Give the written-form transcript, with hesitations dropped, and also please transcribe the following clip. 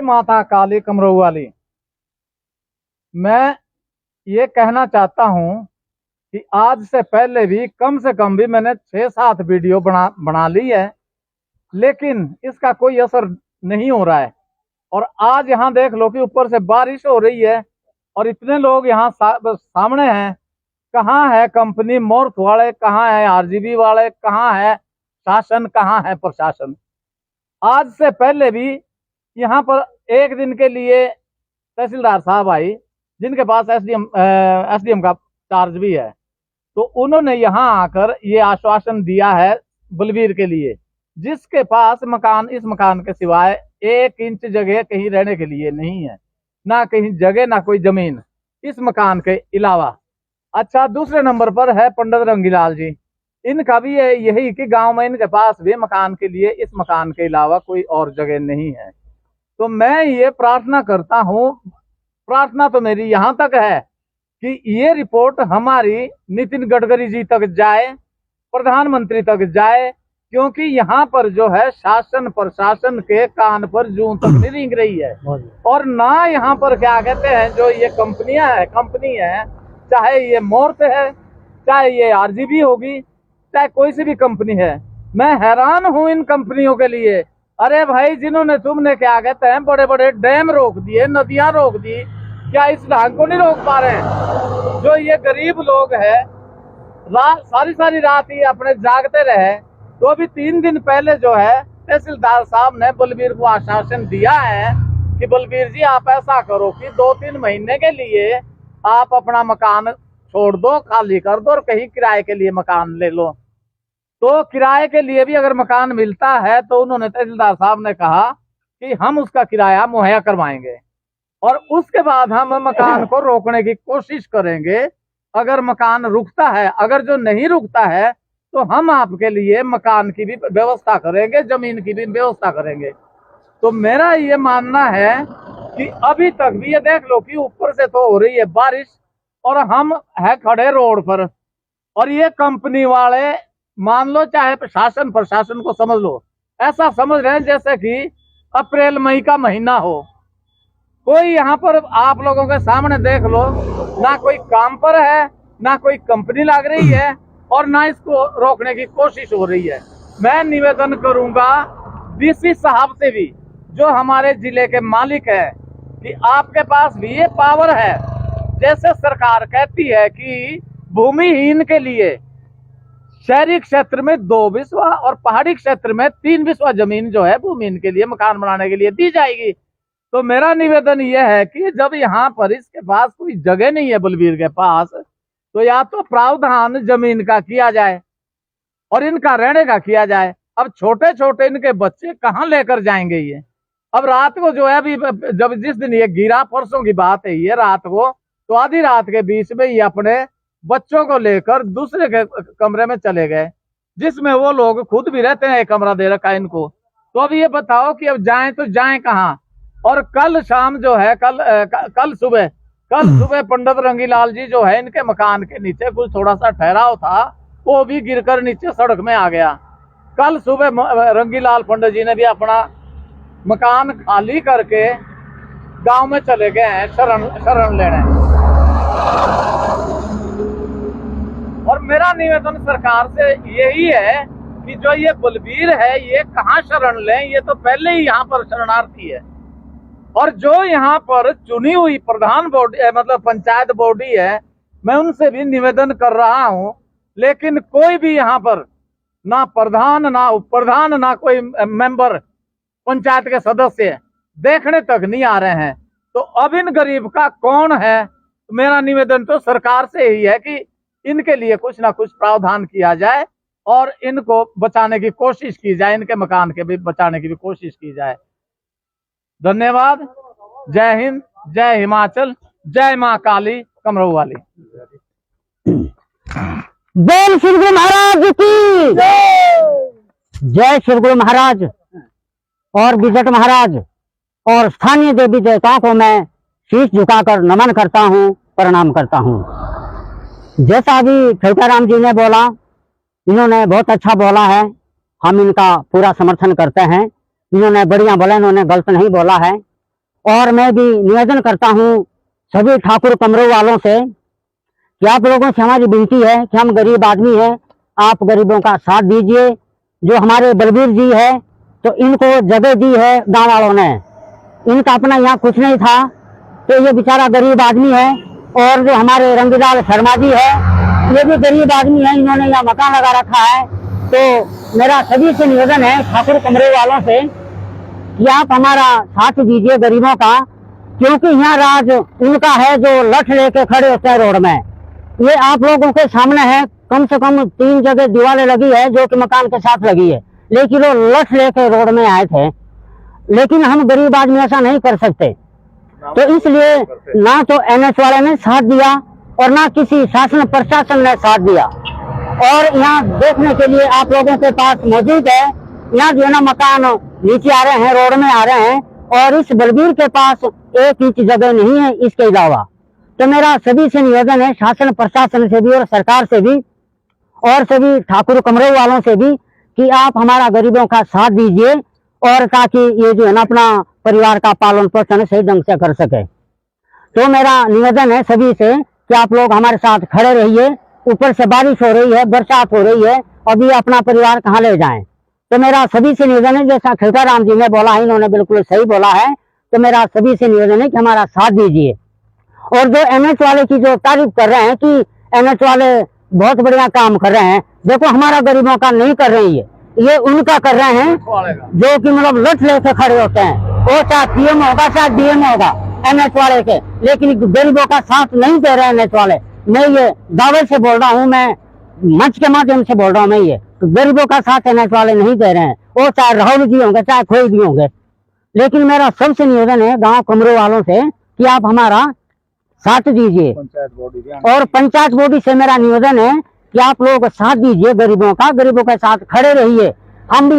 जय माता काली कमरऊ वाली। मैं ये कहना चाहता हूँ कि आज से पहले भी कम से कम भी मैंने 6-7 वीडियो बना ली है, लेकिन इसका कोई असर नहीं हो रहा है। और आज यहाँ देख लो कि ऊपर से बारिश हो रही है और इतने लोग यहाँ सामने हैं। कहाँ है कंपनी मोर्थ वाले, कहाँ है आरजीबी वाले, कहाँ है शासन, कहाँ है प्रशासन। आज से पहले भी यहाँ पर एक दिन के लिए तहसीलदार साहब आई, जिनके पास एसडीएम का चार्ज भी है, तो उन्होंने यहाँ आकर ये आश्वासन दिया है बलबीर के लिए, जिसके पास मकान, इस मकान के सिवाय 1 इंच जगह कहीं रहने के लिए नहीं है, ना कहीं जगह ना कोई जमीन इस मकान के अलावा। अच्छा, दूसरे नंबर पर है पंडित रंगीलाल जी। इनका भी यही कि गांव में इनके पास भी मकान के लिए इस मकान के अलावा कोई और जगह नहीं है। तो मैं ये प्रार्थना करता हूँ, प्रार्थना तो मेरी यहाँ तक है कि ये रिपोर्ट हमारी नितिन गडकरी जी तक जाए, प्रधानमंत्री तक जाए, क्योंकि यहाँ पर जो है शासन प्रशासन के कान पर जूं तक नहीं रेंग रही है। और ना यहाँ पर क्या कहते हैं, जो ये कंपनी है, चाहे ये मोर्थ है, चाहे ये आरजीबी होगी, चाहे कोई सी भी कंपनी है, मैं हैरान हूँ इन कंपनियों के लिए। अरे भाई, जिन्होंने तुमने क्या कहते हैं बड़े बड़े डैम रोक दिए, नदियां रोक दी, क्या इस ढंग को नहीं रोक पा रहे हैं? जो ये गरीब लोग हैं, सारी रात ही अपने जागते रहे। तो अभी 3 दिन पहले जो है तहसीलदार साहब ने बलबीर को आश्वासन दिया है कि बलबीर जी आप ऐसा करो कि 2-3 महीने के लिए आप अपना मकान छोड़ दो, खाली कर दो और कहीं किराए के लिए मकान ले लो। तो किराए के लिए भी अगर मकान मिलता है तो उन्होंने, तहसीलदार साहब ने कहा कि हम उसका किराया मुहैया करवाएंगे और उसके बाद हम मकान को रोकने की कोशिश करेंगे। अगर मकान रुकता है, अगर जो नहीं रुकता है, तो हम आपके लिए मकान की भी व्यवस्था करेंगे, जमीन की भी व्यवस्था करेंगे। तो मेरा ये मानना है कि अभी तक भी ये देख लो कि ऊपर से तो हो रही है बारिश और हम है खड़े रोड पर, और ये कंपनी वाले, मान लो चाहे शासन प्रशासन को समझ लो, ऐसा समझ रहे हैं जैसे कि अप्रैल मई का महीना हो। कोई यहाँ पर आप लोगों के सामने देख लो, ना कोई काम पर है, ना कोई कंपनी लग रही है और ना इसको रोकने की कोशिश हो रही है। मैं निवेदन करूंगा डीसी साहब से भी, जो हमारे जिले के मालिक है, कि आपके पास भी ये पावर है। जैसे सरकार कहती है कि भूमिहीन के लिए शहरी क्षेत्र में 2 बिस्वा और पहाड़ी क्षेत्र में 3 बिस्वा जमीन जो है भूमिहीन के लिए मकान बनाने के लिए दी जाएगी। तो मेरा निवेदन यह है कि जब यहाँ पर इसके पास कोई जगह नहीं है बलबीर के पास, तो या तो प्रावधान जमीन का किया जाए और इनका रहने का किया जाए। अब छोटे छोटे इनके बच्चे कहाँ लेकर जाएंगे ये? अब रात को जो है, अभी जब जिस दिन ये गिरा, परसों की बात है ये, रात को तो आधी रात के बीच में ये अपने बच्चों को लेकर दूसरे के कमरे में चले गए, जिसमें वो लोग खुद भी रहते हैं, एक कमरा दे रखा है इनको। तो अब ये बताओ कि अब जाएं तो जाएं कहाँ? और कल शाम जो है, कल सुबह पंडित रंगीलाल जी जो है, इनके मकान के नीचे कुछ थोड़ा सा ठहराव था, वो भी गिरकर नीचे सड़क में आ गया। कल सुबह रंगीलाल पंडित जी ने भी अपना मकान खाली करके गांव में चले गए हैं शरण लेने। और मेरा निवेदन सरकार से यही है कि जो ये बलबीर है, ये कहाँ शरण लें? ये तो पहले ही यहाँ पर शरणार्थी है। और जो यहाँ पर चुनी हुई प्रधान बॉडी, मतलब पंचायत बॉडी है, मैं उनसे भी निवेदन कर रहा हूँ, लेकिन कोई भी यहाँ पर ना प्रधान, ना उप प्रधान, ना कोई मेंबर, पंचायत के सदस्य देखने तक नहीं आ रहे हैं। तो अब इन गरीब का कौन है? मेरा निवेदन तो सरकार से ही है कि इनके लिए कुछ ना कुछ प्रावधान किया जाए और इनको बचाने की कोशिश की जाए, इनके मकान के भी बचाने की भी कोशिश की जाए। धन्यवाद। जय हिंद, जय हिमाचल, जय माँ काली कमरऊ वाली। जय श्री गुरु महाराज की जय श्री गुरु महाराज और विजट महाराज और स्थानीय देवी देवताओं को मैं शीश झुकाकर नमन करता हूँ, प्रणाम करता हूँ। जैसा अभी खिलकाराम जी ने बोला, इन्होंने बहुत अच्छा बोला है, हम इनका पूरा समर्थन करते हैं। इन्होंने बढ़िया बोला, इन्होंने गलत नहीं बोला है। और मैं भी निवेदन करता हूँ सभी ठाकुर कमरों वालों से कि आप लोगों से हमारी विनती है कि हम गरीब आदमी हैं, आप गरीबों का साथ दीजिए। जो हमारे बलबीर जी है तो इनको जगह दी है गांव वालों ने, इनका अपना यहाँ कुछ नहीं था, तो ये बेचारा गरीब आदमी है। और जो हमारे रंगीलाल शर्मा जी है ये भी गरीब आदमी है, इन्होंने यहाँ मकान लगा रखा है। तो मेरा सभी से निवेदन है ठाकुर कमरे वालों से कि आप हमारा साथ दीजिए गरीबों का, क्योंकि यहाँ राज उनका है जो लठ लेके खड़े होते हैं रोड में। ये आप लोगों के सामने है, कम से कम 3 जगह दीवारें लगी है जो कि मकान के साथ लगी है, लेकिन वो लठ लेके रोड में आए थे। लेकिन हम गरीब आदमी ऐसा नहीं कर सकते, तो इसलिए ना तो एनएच वाले ने साथ दिया और ना किसी शासन प्रशासन ने साथ दिया। और यहाँ देखने के लिए आप लोगों के पास मौजूद है, यहाँ जो है ना मकान नीचे आ रहे हैं, रोड में आ रहे हैं, और इस बलबीर के पास 1 इंच जगह नहीं है इसके अलावा। तो मेरा सभी से निवेदन है, शासन प्रशासन से भी और सरकार से भी और सभी ठाकुर कमरे वालों से भी, कि आप हमारा गरीबों का साथ दीजिए, और ताकि ये जो है ना अपना परिवार का पालन पोषण सही ढंग से कर सके। तो मेरा निवेदन है सभी से कि आप लोग हमारे साथ खड़े रहिए। ऊपर से बारिश हो रही है, बरसात हो रही है, अभी अपना परिवार कहाँ ले जाएं। तो मेरा सभी से निवेदन है, जैसा खिलकाराम जी ने बोला है, इन्होंने बिल्कुल सही बोला है, तो मेरा सभी से निवेदन है कि हमारा साथ दीजिए। और जो एनएच वाले की जो तारीफ कर रहे हैं कि एनएच वाले बहुत बढ़िया काम कर रहे हैं, देखो हमारा गरीबों का नहीं कर रहे हैं, ये उनका कर रहे हैं जो कि मतलब लठ लेके खड़े होते हैं। वो चाहे पीएम होगा चाहे डीएम होगा एनएच वाले के, लेकिन गरीबों का साथ नहीं दे रहे एनएच वाले। मैं ये दावे से बोल रहा हूँ, मैं मंच के माध्यम से बोल रहा हूँ, मैं ये गरीबों का साथ एनएच वाले नहीं दे रहे हैं। वो चाहे राहुल जी होंगे चाहे कोई भी होंगे। लेकिन मेरा सबसे निवेदन है गांव कमरों वालों से कि आप हमारा साथ दीजिए, और पंचायत बॉडी से मेरा निवेदन है कि आप लोग साथ दीजिए गरीबों का, गरीबों के साथ खड़े रहिए। हम भी